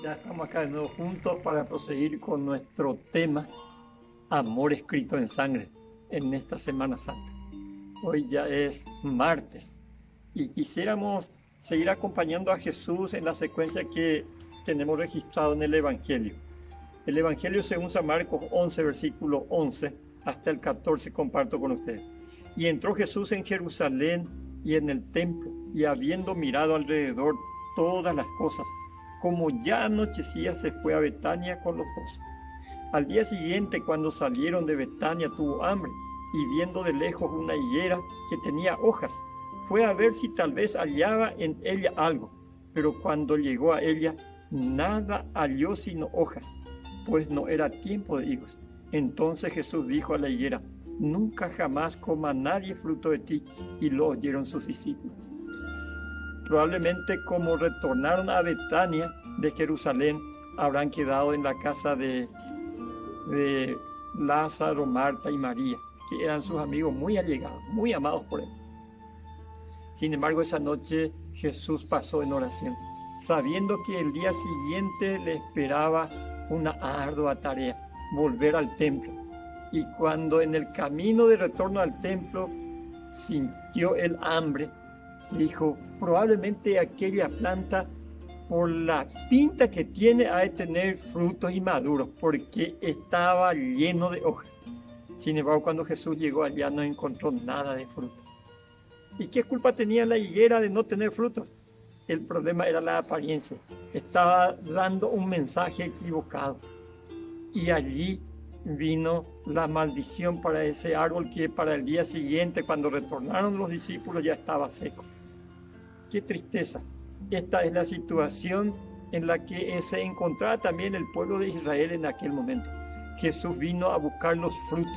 Ya estamos acá de nuevo juntos para proseguir con nuestro tema Amor escrito en sangre en esta Semana Santa. Hoy ya es martes y quisiéramos seguir acompañando a Jesús en la secuencia que tenemos registrado en el Evangelio. El Evangelio según San Marcos 11, versículo 11 hasta el 14 comparto con ustedes. Y entró Jesús en Jerusalén y en el templo, y habiendo mirado alrededor todas las cosas, como ya anochecía, se fue a Betania con los 12. Al día siguiente, cuando salieron de Betania, tuvo hambre, y viendo de lejos una higuera que tenía hojas, fue a ver si tal vez hallaba en ella algo. Pero cuando llegó a ella, nada halló sino hojas, pues no era tiempo de higos. Entonces Jesús dijo a la higuera: nunca jamás coma nadie fruto de ti. Y lo oyeron sus discípulos. Probablemente como retornaron a Betania de Jerusalén, habrán quedado en la casa de Lázaro, Marta y María, que eran sus amigos muy allegados, muy amados por él. Sin embargo, esa noche Jesús pasó en oración, sabiendo que el día siguiente le esperaba una ardua tarea: volver al templo. Y cuando en el camino de retorno al templo sintió el hambre, dijo: probablemente aquella planta, por la pinta que tiene, ha de tener frutos y maduros, porque estaba lleno de hojas. Sin embargo, cuando Jesús llegó allá, no encontró nada de fruto. ¿Y qué culpa tenía la higuera de no tener frutos? El problema era la apariencia. Estaba dando un mensaje equivocado. Y allí vino la maldición para ese árbol, que para el día siguiente, cuando retornaron los discípulos, ya estaba seco. ¡Qué tristeza! Esta es la situación en la que se encontraba también el pueblo de Israel en aquel momento. Jesús vino a buscar los frutos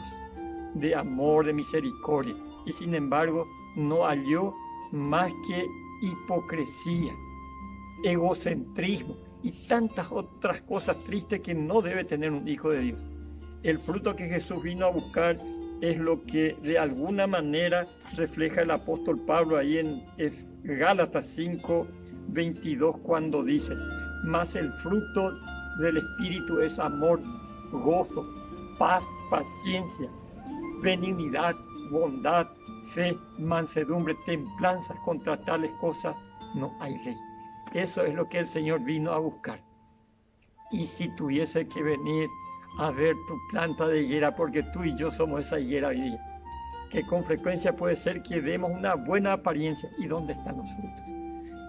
de amor, de misericordia, y sin embargo no halló más que hipocresía, egocentrismo y tantas otras cosas tristes que no debe tener un hijo de Dios. El fruto que Jesús vino a buscar es lo que de alguna manera refleja el apóstol Pablo ahí en Gálatas 5:22, cuando dice: mas el fruto del Espíritu es amor, gozo, paz, paciencia, benignidad, bondad, fe, mansedumbre, templanza. Contra tales cosas no hay ley. Eso es lo que el Señor vino a buscar. Y si tuviese que venir a ver tu planta de higuera, porque tú y yo somos esa higuera hoy día, que con frecuencia puede ser que demos una buena apariencia. ¿Y dónde están los frutos?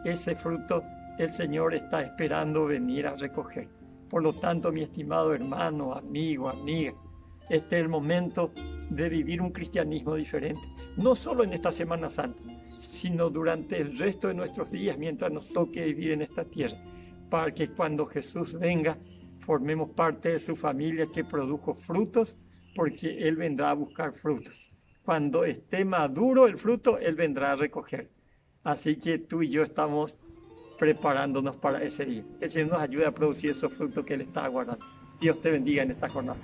Ese fruto el Señor está esperando venir a recoger. Por lo tanto, mi estimado hermano, amigo, amiga, este es el momento de vivir un cristianismo diferente, no solo en esta Semana Santa, sino durante el resto de nuestros días, mientras nos toque vivir en esta tierra, para que cuando Jesús venga, formemos parte de su familia que produjo frutos, porque Él vendrá a buscar frutos. Cuando esté maduro el fruto, Él vendrá a recoger. Así que tú y yo estamos preparándonos para ese día. Que el Señor nos ayude a producir esos frutos que Él está aguardando. Dios te bendiga en esta jornada.